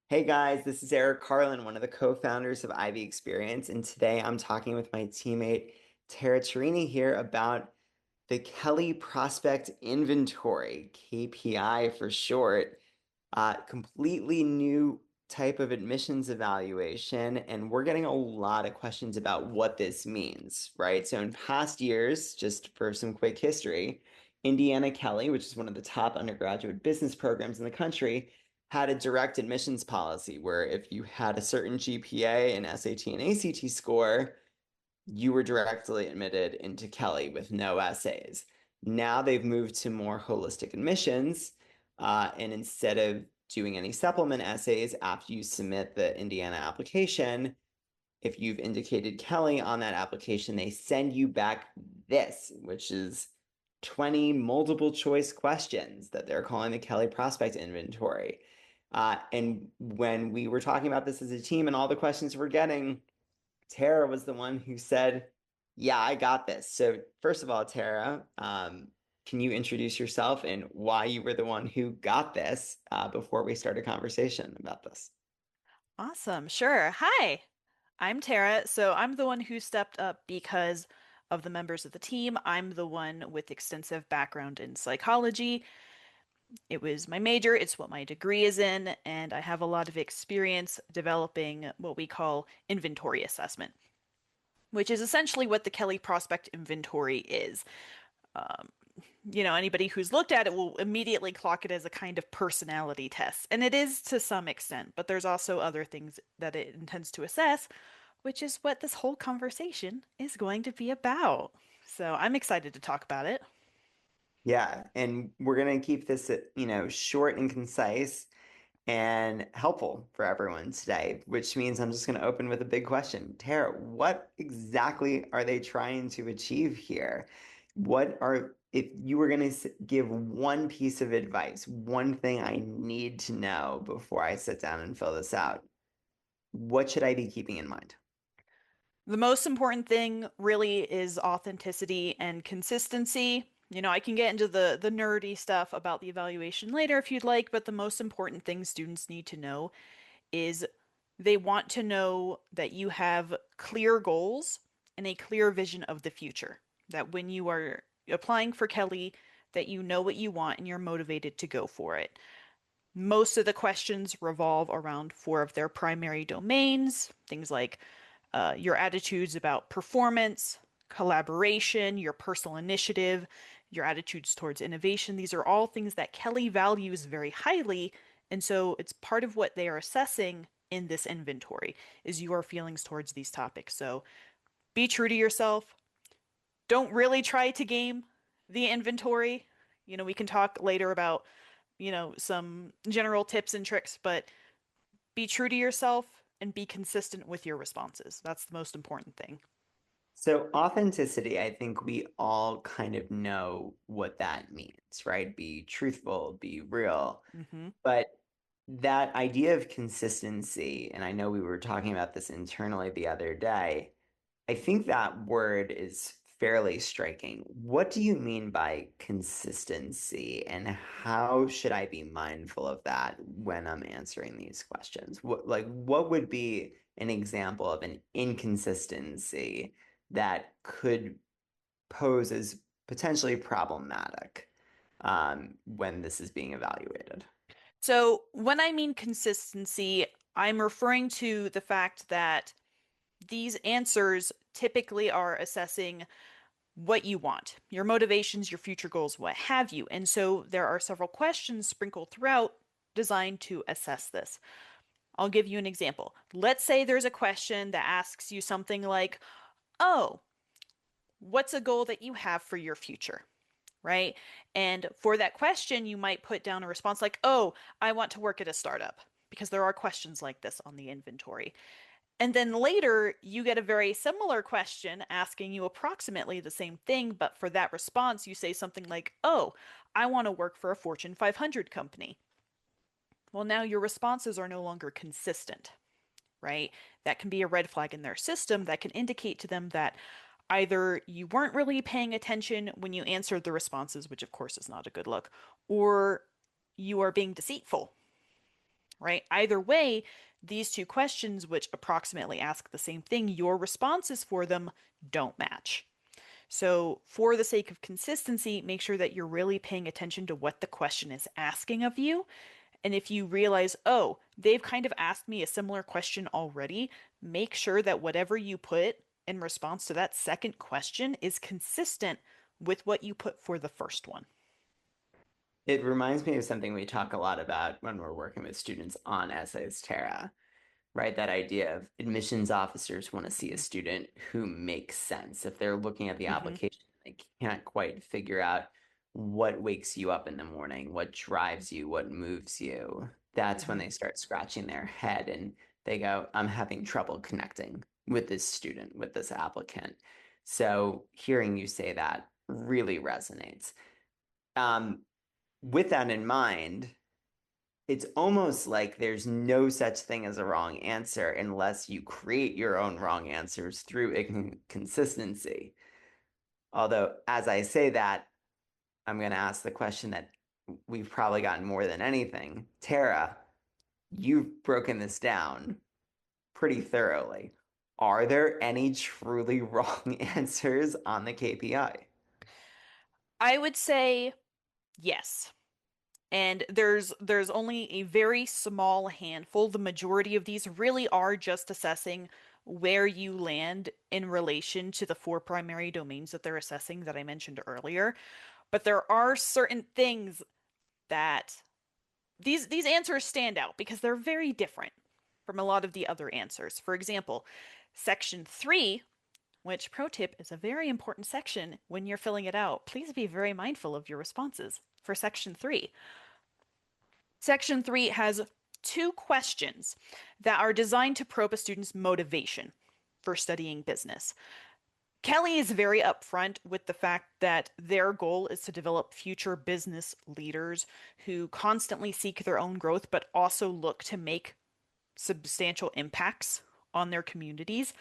Hey guys, this is Eric Carlin, one of the co-founders of Ivy Experience, and today I'm talking with my teammate Tara Tarini here about the Kelley Prospect Inventory, KPI for short, completely new type of admissions evaluation, and we're getting a lot of questions about what this means, right? So in past years, just for some quick history, Indiana Kelley, which is one of the top undergraduate business programs in the country, had a direct admissions policy where if you had a certain GPA and SAT and ACT score, you were directly admitted into Kelley with no essays. Now they've moved to more holistic admissions, and instead of doing any supplement essays after you submit the Indiana application, if you've indicated Kelley on that application, they send you back this, which is 20 multiple choice questions that they're calling the Kelley Prospect Inventory. And when we were talking about this as a team and all the questions we're getting, Tara was the one who said, "Yeah, I got this." So, first of all, Tara, can you introduce yourself and why you were the one who got this before we start a conversation about this? Awesome. Sure. Hi, I'm Tara. So I'm the one who stepped up because of the members of the team. I'm the one with extensive background in psychology. It was my major, it's what my degree is in, and I have a lot of experience developing what we call inventory assessment, which is essentially what the Kelley Prospect Inventory is. Um, Anybody who's looked at it will immediately clock it as a kind of personality test. And it is to some extent, but there's also other things that it intends to assess, which is what this whole conversation is going to be about. So I'm excited to talk about it. Yeah, and we're gonna keep this, short and concise and helpful for everyone today, which means I'm just gonna open with a big question. Tara, what exactly are they trying to achieve here? If you were gonna give one piece of advice, one thing I need to know before I sit down and fill this out, what should I be keeping in mind? The most important thing really is authenticity and consistency. I can get into the nerdy stuff about the evaluation later if you'd like, but the most important thing students need to know is they want to know that you have clear goals and a clear vision of the future. That when you are applying for Kelley, that you know what you want and you're motivated to go for it. Most of the questions revolve around four of their primary domains, things like your attitudes about performance, collaboration, your personal initiative, your attitudes towards innovation. These are all things that Kelley values very highly. And so it's part of what they are assessing in this inventory is your feelings towards these topics. So be true to yourself. Don't really try to game the inventory. We can talk later about, some general tips and tricks, but be true to yourself and be consistent with your responses. That's the most important thing. So authenticity, I think we all kind of know what that means, right? Be truthful, be real. Hmm. But that idea of consistency, and I know we were talking about this internally the other day, I think that word is fairly striking. What do you mean by consistency, and how should I be mindful of that when I'm answering these questions? What would be an example of an inconsistency that could pose as potentially problematic when this is being evaluated? So, when I mean consistency, I'm referring to the fact that these answers typically are assessing what you want, your motivations, your future goals, what have you. And so there are several questions sprinkled throughout designed to assess this. I'll give you an example. Let's say there's a question that asks you something like, "Oh, what's a goal that you have for your future?" Right? And for that question, you might put down a response like, "Oh, I want to work at a startup," because there are questions like this on the inventory. And then later, you get a very similar question asking you approximately the same thing, but for that response, you say something like, "Oh, I want to work for a Fortune 500 company." Well, now your responses are no longer consistent, right? That can be a red flag in their system that can indicate to them that either you weren't really paying attention when you answered the responses, which of course is not a good look, or you are being deceitful, right? Either way, these two questions, which approximately ask the same thing, your responses for them don't match. So, for the sake of consistency, make sure that you're really paying attention to what the question is asking of you. And if you realize, oh, they've kind of asked me a similar question already, make sure that whatever you put in response to that second question is consistent with what you put for the first one. It reminds me of something we talk a lot about when we're working with students on essays, Tara, right? That idea of admissions officers want to see a student who makes sense. If they're looking at the Hmm. application, they can't quite figure out what wakes you up in the morning, what drives you, what moves you. That's when Hmm. they start scratching their head and they go, I'm having trouble connecting with this student, with this applicant. So hearing you say that really resonates. Um, with that in mind, it's almost like there's no such thing as a wrong answer unless you create your own wrong answers through inconsistency. Although, as I say that, I'm going to ask the question that we've probably gotten more than anything. Tara, you've broken this down pretty thoroughly. Are there any truly wrong answers on the KPI? I would say yes. And there's only a very small handful. The majority of these really are just assessing where you land in relation to the four primary domains that they're assessing that I mentioned earlier. But there are certain things that these answers stand out because they're very different from a lot of the other answers. For example, section 3, which pro tip is a very important section when you're filling it out. Please be very mindful of your responses for section 3. Section 3 has two questions that are designed to probe a student's motivation for studying business. Kelley is very upfront with the fact that their goal is to develop future business leaders who constantly seek their own growth, but also look to make substantial impacts on their communities.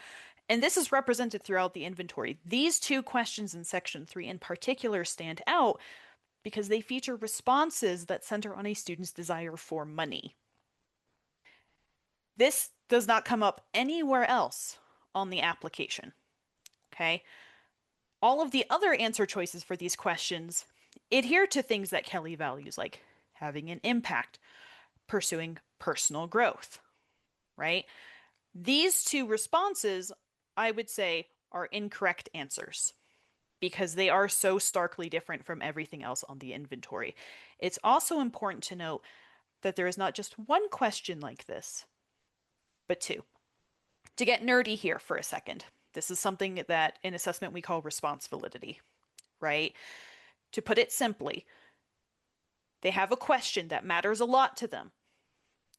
And this is represented throughout the inventory. These two questions in Section 3 in particular stand out because they feature responses that center on a student's desire for money. This does not come up anywhere else on the application. Okay. All of the other answer choices for these questions adhere to things that Kelley values, like having an impact, pursuing personal growth, right? These two responses, I would say, are incorrect answers because they are so starkly different from everything else on the inventory. It's also important to note that there is not just one question like this, but two. To get nerdy here for a second, this is something that in assessment we call response validity, right? To put it simply, they have a question that matters a lot to them.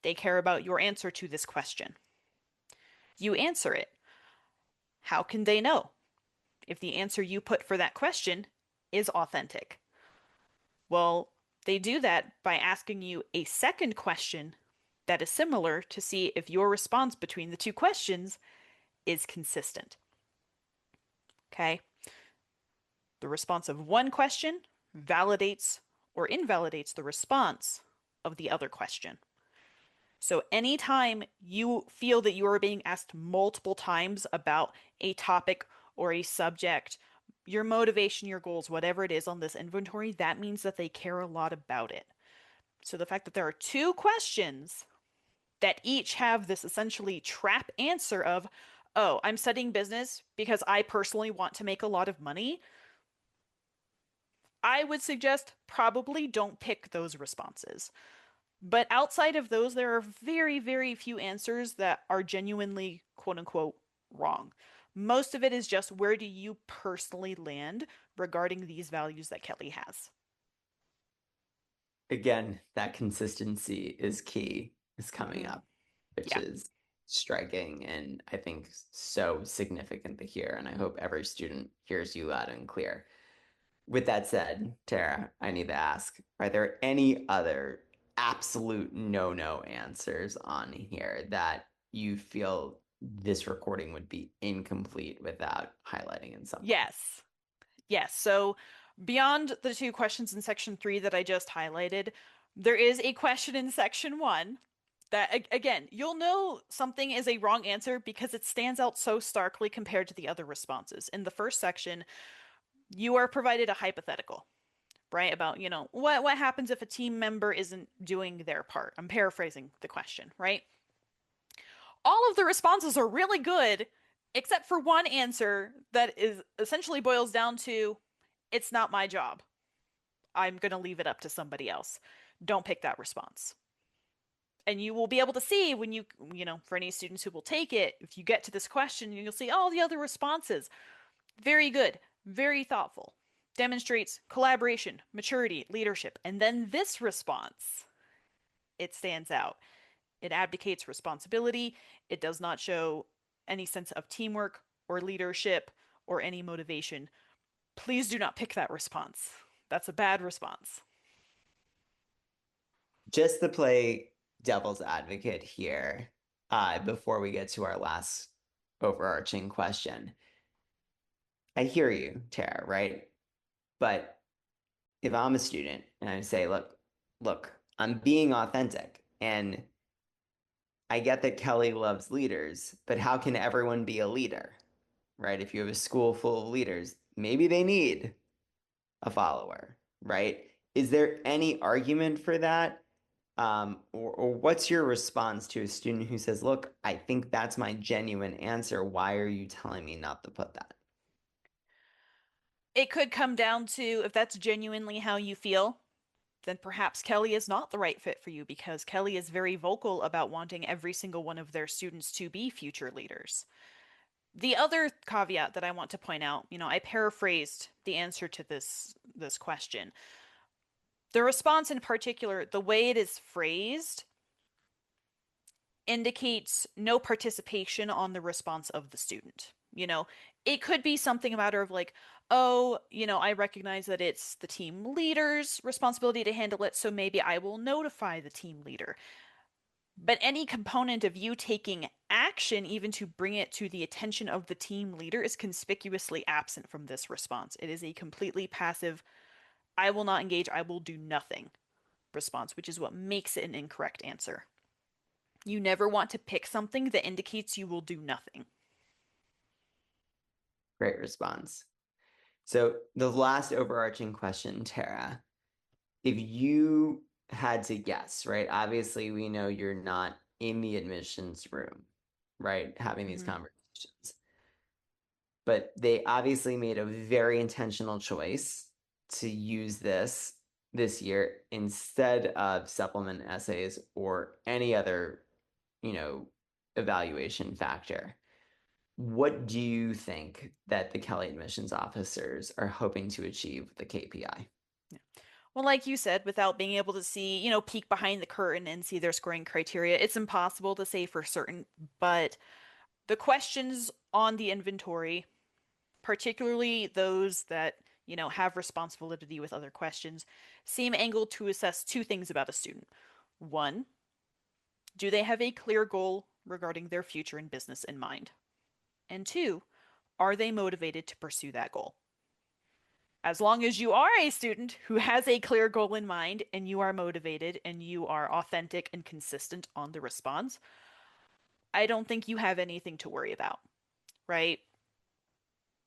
They care about your answer to this question. You answer it. How can they know if the answer you put for that question is authentic? Well, they do that by asking you a second question that is similar to see if your response between the two questions is consistent. Okay? The response of one question validates or invalidates the response of the other question. So anytime you feel that you are being asked multiple times about a topic or a subject, your motivation, your goals, whatever it is on this inventory, that means that they care a lot about it. So the fact that there are two questions that each have this essentially trap answer of, oh, I'm studying business because I personally want to make a lot of money, I would suggest probably don't pick those responses. But outside of those, there are very, very few answers that are genuinely quote unquote wrong. Most of it is just where do you personally land regarding these values that Kelley has. Again, that consistency is key, is coming Hmm. up, which Yeah. is striking and I think so significant to hear. And I hope every student hears you loud and clear. With that said, Tara, I need to ask, are there any other absolute no-no answers on here that you feel this recording would be incomplete without highlighting in some way? Yes. Yes. So beyond the two questions in section 3 that I just highlighted, there is a question in section 1 That again, you'll know something is a wrong answer because it stands out so starkly compared to the other responses. In the first section, you are provided a hypothetical, right? About, what happens if a team member isn't doing their part. I'm paraphrasing the question, right? All of the responses are really good, except for one answer that is essentially boils down to it's not my job. I'm going to leave it up to somebody else. Don't pick that response. And you will be able to see when for any students who will take it, if you get to this question, you'll see all the other responses. Very good, very thoughtful, demonstrates collaboration, maturity, leadership. And then this response, it stands out. It abdicates responsibility. It does not show any sense of teamwork or leadership or any motivation. Please do not pick that response. That's a bad response. Just to play devil's advocate here, before we get to our last overarching question. I hear you, Tara, right? But if I'm a student and I say, look, I'm being authentic and I get that Kelley loves leaders, but how can everyone be a leader, right? If you have a school full of leaders, maybe they need a follower, right? Is there any argument for that? Or what's your response to a student who says, look, I think that's my genuine answer. Why are you telling me not to put that? It could come down to if that's genuinely how you feel, then perhaps Kelley is not the right fit for you because Kelley is very vocal about wanting every single one of their students to be future leaders. The other caveat that I want to point out, I paraphrased the answer to this question. The response in particular, the way it is phrased, indicates no participation on the response of the student. It could be something a matter of like, oh, I recognize that it's the team leader's responsibility to handle it, so maybe I will notify the team leader. But any component of you taking action, even to bring it to the attention of the team leader, is conspicuously absent from this response. It is a completely passive, I will not engage, I will do nothing response, which is what makes it an incorrect answer. You never want to pick something that indicates you will do nothing. Great response. So the last overarching question, Tara, if you had to guess, right? Obviously, we know you're not in the admissions room, right? Having these Mm-hmm. conversations. But they obviously made a very intentional choice to use this year instead of supplement essays or any other, you know, evaluation factor. What do you think that the Kelley admissions officers are hoping to achieve with the KPI? Yeah. Well, like you said, without being able to see, peek behind the curtain and see their scoring criteria, it's impossible to say for certain. But the questions on the inventory, particularly those that, have response validity with other questions, seem angled to assess two things about a student. One, do they have a clear goal regarding their future in business in mind? And two, are they motivated to pursue that goal? As long as you are a student who has a clear goal in mind and you are motivated and you are authentic and consistent on the response, I don't think you have anything to worry about, right?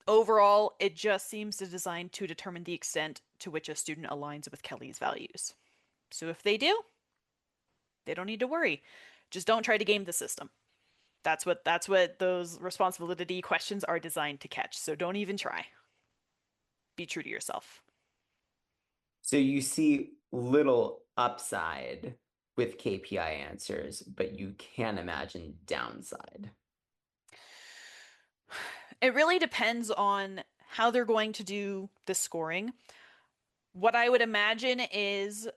Overall, it just seems to design to determine the extent to which a student aligns with Kelley's values. So if they do, they don't need to worry. Just don't try to game the system. That's what those responsibility questions are designed to catch. So don't even try. Be true to yourself. So you see little upside with KPI answers, but you can imagine downside. It really depends on how they're going to do the scoring. What I would imagine is,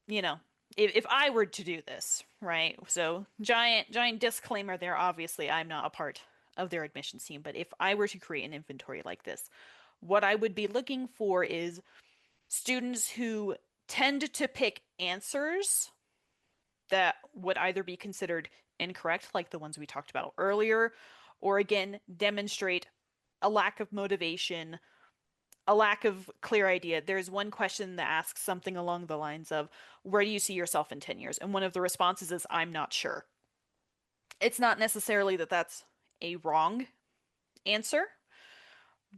you know, if I were to do this, right? So giant disclaimer there, obviously I'm not a part of their admissions team, but if I were to create an inventory like this, what I would be looking for is students who tend to pick answers that would either be considered incorrect, like the ones we talked about earlier, or again, demonstrate a lack of motivation a lack of clear idea. There's one question that asks something along the lines of, where do you see yourself in 10 years? And one of the responses is, I'm not sure. It's not necessarily that that's a wrong answer,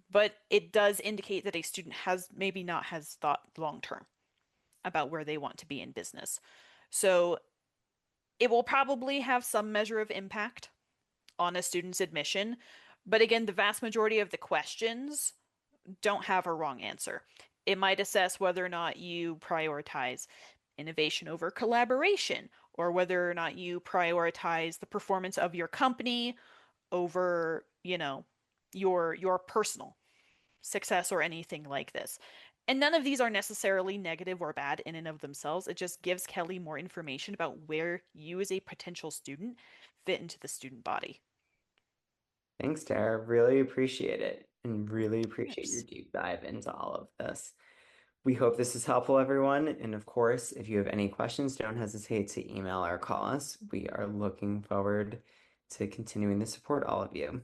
but it does indicate that a student has maybe not has thought long term about where they want to be in business. So it will probably have some measure of impact on a student's admission. But again, the vast majority of the questions don't have a wrong answer. It might assess whether or not you prioritize innovation over collaboration, or whether or not you prioritize the performance of your company over, your personal success or anything like this. And none of these are necessarily negative or bad in and of themselves. It just gives Kelley more information about where you as a potential student fit into the student body. Thanks, Tara. Really appreciate it and really Of appreciate your course. deep dive into all of this. We hope this is helpful, everyone. And of course, if you have any questions, don't hesitate to email or call us. We are looking forward to continuing to support all of you.